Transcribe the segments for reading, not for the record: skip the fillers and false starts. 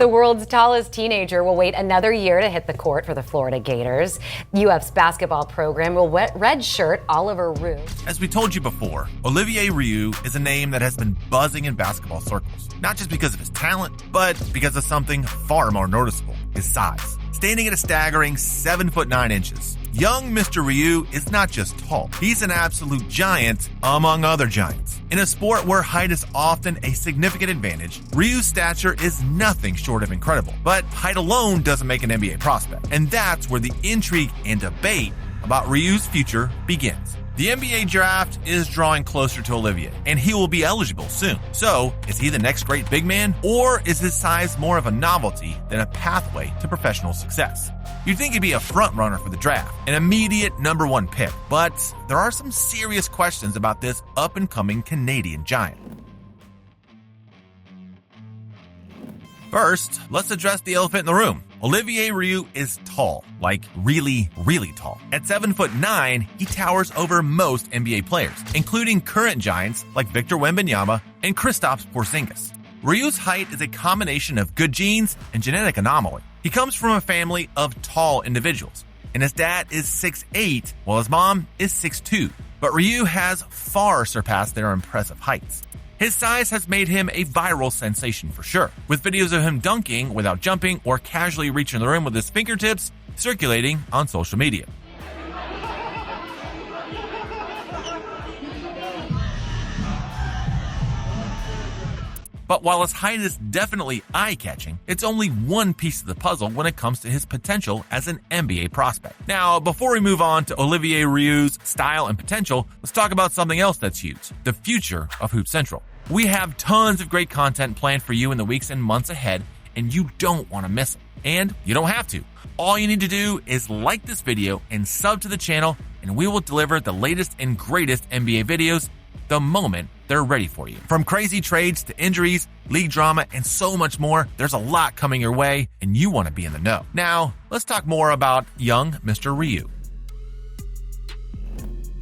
The world's tallest teenager will wait another year to hit the court for the Florida Gators. UF's basketball program will redshirt Olivier Rioux. As we told you before, Olivier Rioux is a name that has been buzzing in basketball circles, not just because of his talent, but because of something far more noticeable, his size. Standing at a staggering 7'9". Young Mr. Rioux is not just tall, he's an absolute giant among other giants. In a sport where height is often a significant advantage, Rioux' stature is nothing short of incredible. But height alone doesn't make an NBA prospect, and that's where the intrigue and debate about Rioux' future begins. The NBA draft is drawing closer to Olivier, and he will be eligible soon. So, is he the next great big man, or is his size more of a novelty than a pathway to professional success? You'd think he'd be a front runner for the draft, an immediate number one pick, but there are some serious questions about this up-and-coming Canadian giant. First, let's address the elephant in the room. Olivier Rioux is tall, like really, really tall. At 7'9", he towers over most NBA players, including current giants like Victor Wembanyama and Kristaps Porzingis. Rioux' height is a combination of good genes and genetic anomaly. He comes from a family of tall individuals, and his dad is 6'8", while his mom is 6'2". But Rioux has far surpassed their impressive heights. His size has made him a viral sensation for sure, with videos of him dunking without jumping or casually reaching the rim with his fingertips circulating on social media. But while his height is definitely eye-catching, it's only one piece of the puzzle when it comes to his potential as an NBA prospect. Now, before we move on to Olivier Rioux' style and potential, let's talk about something else that's huge: the future of Hoop Central. We have tons of great content planned for you in the weeks and months ahead, and you don't want to miss it. And you don't have to. All you need to do is like this video and sub to the channel, and we will deliver the latest and greatest NBA videos the moment they're ready for you. From crazy trades to injuries, league drama, and so much more, there's a lot coming your way, and you want to be in the know. Now, let's talk more about young Mr. Rioux.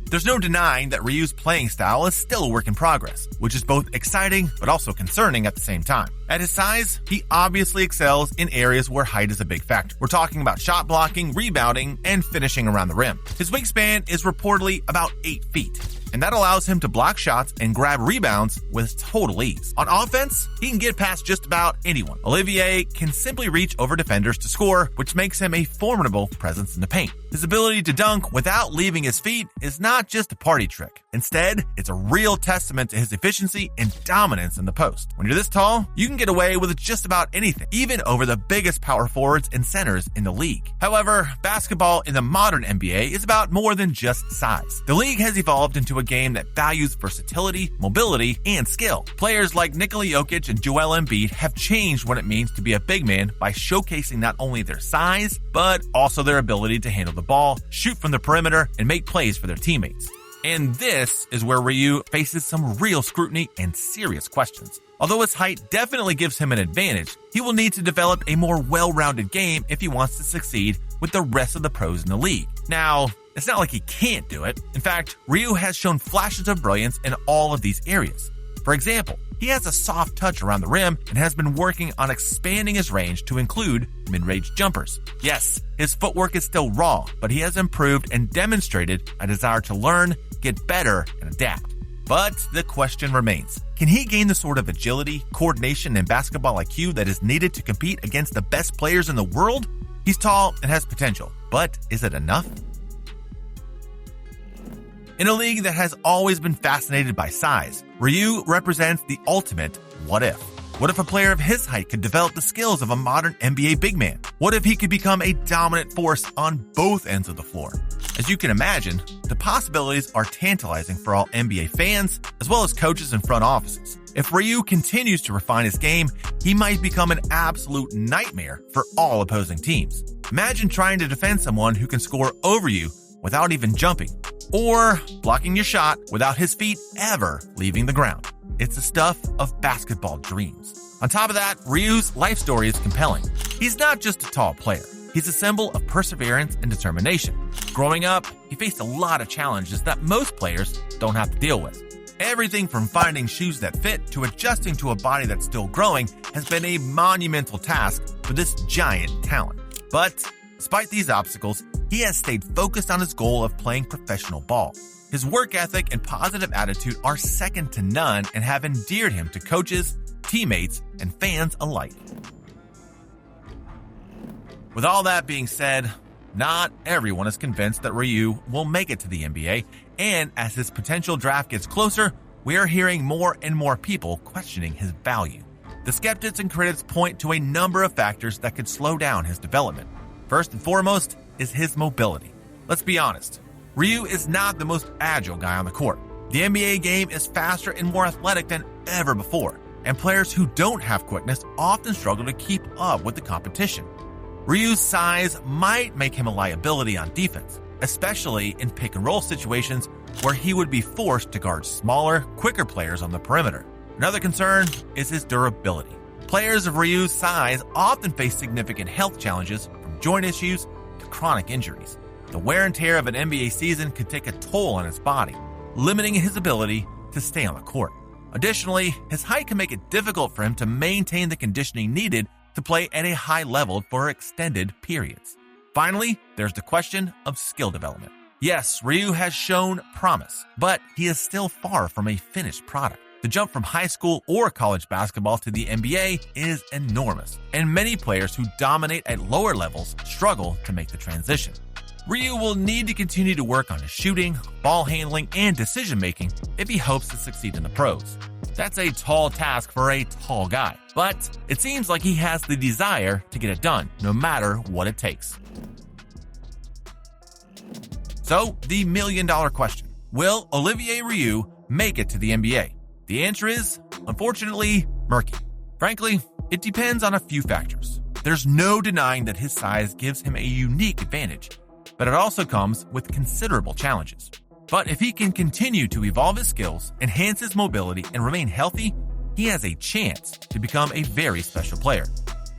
There's no denying that Rioux' playing style is still a work in progress, which is both exciting but also concerning at the same time. At his size, he obviously excels in areas where height is a big factor. We're talking about shot blocking, rebounding, and finishing around the rim. His wingspan is reportedly about 8 feet, and that allows him to block shots and grab rebounds with total ease. On offense, he can get past just about anyone. Olivier can simply reach over defenders to score, which makes him a formidable presence in the paint. His ability to dunk without leaving his feet is not just a party trick. Instead, it's a real testament to his efficiency and dominance in the post. When you're this tall, you can get away with just about anything, even over the biggest power forwards and centers in the league. However, basketball in the modern NBA is about more than just size. The league has evolved into a game that values versatility, mobility, and skill. Players like Nikola Jokic and Joel Embiid have changed what it means to be a big man by showcasing not only their size, but also their ability to handle the ball, shoot from the perimeter, and make plays for their teammates. And this is where Rioux faces some real scrutiny and serious questions. Although his height definitely gives him an advantage, he will need to develop a more well-rounded game if he wants to succeed with the rest of the pros in the league. Now, it's not like he can't do it. In fact, Rioux has shown flashes of brilliance in all of these areas. For example, he has a soft touch around the rim and has been working on expanding his range to include mid-range jumpers. Yes, his footwork is still raw, but he has improved and demonstrated a desire to learn, get better, and adapt. But the question remains, can he gain the sort of agility, coordination, and basketball IQ that is needed to compete against the best players in the world? He's tall and has potential, but is it enough? In a league that has always been fascinated by size, Rioux represents the ultimate what if. What if a player of his height could develop the skills of a modern NBA big man? What if he could become a dominant force on both ends of the floor? As you can imagine, the possibilities are tantalizing for all NBA fans, as well as coaches and front offices. If Rioux continues to refine his game, he might become an absolute nightmare for all opposing teams. Imagine trying to defend someone who can score over you without even jumping, or blocking your shot without his feet ever leaving the ground. It's the stuff of basketball dreams. On top of that, Rioux' life story is compelling. He's not just a tall player. He's a symbol of perseverance and determination. Growing up, he faced a lot of challenges that most players don't have to deal with. Everything from finding shoes that fit to adjusting to a body that's still growing has been a monumental task for this giant talent. But despite these obstacles, he has stayed focused on his goal of playing professional ball. His work ethic and positive attitude are second to none and have endeared him to coaches, teammates, and fans alike. With all that being said, not everyone is convinced that Rioux will make it to the NBA, and as his potential draft gets closer, we are hearing more and more people questioning his value. The skeptics and critics point to a number of factors that could slow down his development. First and foremost is his mobility. Let's be honest, Rioux is not the most agile guy on the court. The NBA game is faster and more athletic than ever before, and players who don't have quickness often struggle to keep up with the competition. Rioux's size might make him a liability on defense, especially in pick-and-roll situations where he would be forced to guard smaller, quicker players on the perimeter. Another concern is his durability. Players of Rioux's size often face significant health challenges from joint issues to chronic injuries. The wear and tear of an NBA season could take a toll on his body, limiting his ability to stay on the court. Additionally, his height can make it difficult for him to maintain the conditioning needed to play at a high level for extended periods. Finally, there's the question of skill development. Yes, Rioux has shown promise, but he is still far from a finished product. The jump from high school or college basketball to the NBA is enormous, and many players who dominate at lower levels struggle to make the transition. Rioux will need to continue to work on his shooting, ball handling, and decision-making if he hopes to succeed in the pros. That's a tall task for a tall guy, but it seems like he has the desire to get it done, no matter what it takes. So, the million-dollar question: will Olivier Rioux make it to the NBA? The answer is, unfortunately, murky. Frankly, it depends on a few factors. There's no denying that his size gives him a unique advantage, but it also comes with considerable challenges. But if he can continue to evolve his skills, enhance his mobility, and remain healthy, he has a chance to become a very special player.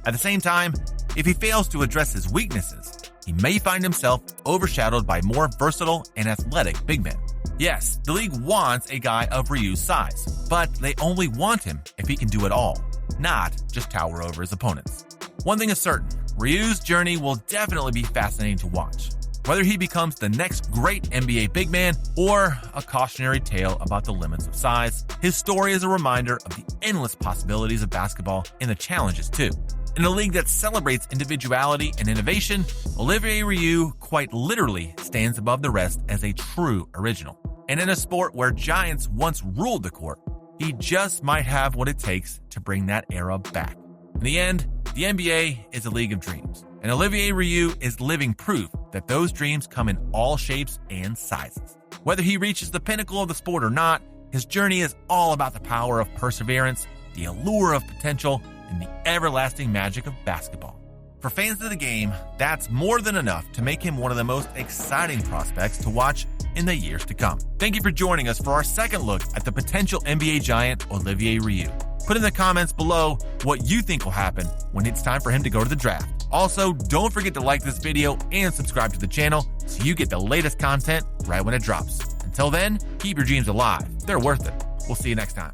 At the same time, if he fails to address his weaknesses, he may find himself overshadowed by more versatile and athletic big men. Yes, the league wants a guy of Rioux's size, but they only want him if he can do it all, not just tower over his opponents. One thing is certain, Rioux's journey will definitely be fascinating to watch. Whether he becomes the next great NBA big man or a cautionary tale about the limits of size, his story is a reminder of the endless possibilities of basketball and the challenges too. In a league that celebrates individuality and innovation, Olivier Rioux quite literally stands above the rest as a true original. And in a sport where giants once ruled the court, he just might have what it takes to bring that era back. In the end, the NBA is a league of dreams, and Olivier Rioux is living proof that those dreams come in all shapes and sizes. Whether he reaches the pinnacle of the sport or not, his journey is all about the power of perseverance, the allure of potential, and the everlasting magic of basketball. For fans of the game, that's more than enough to make him one of the most exciting prospects to watch in the years to come. Thank you for joining us for our second look at the potential NBA giant Olivier Rioux. Put in the comments below what you think will happen when it's time for him to go to the draft. Also, don't forget to like this video and subscribe to the channel so you get the latest content right when it drops. Until then, keep your dreams alive. They're worth it. We'll see you next time.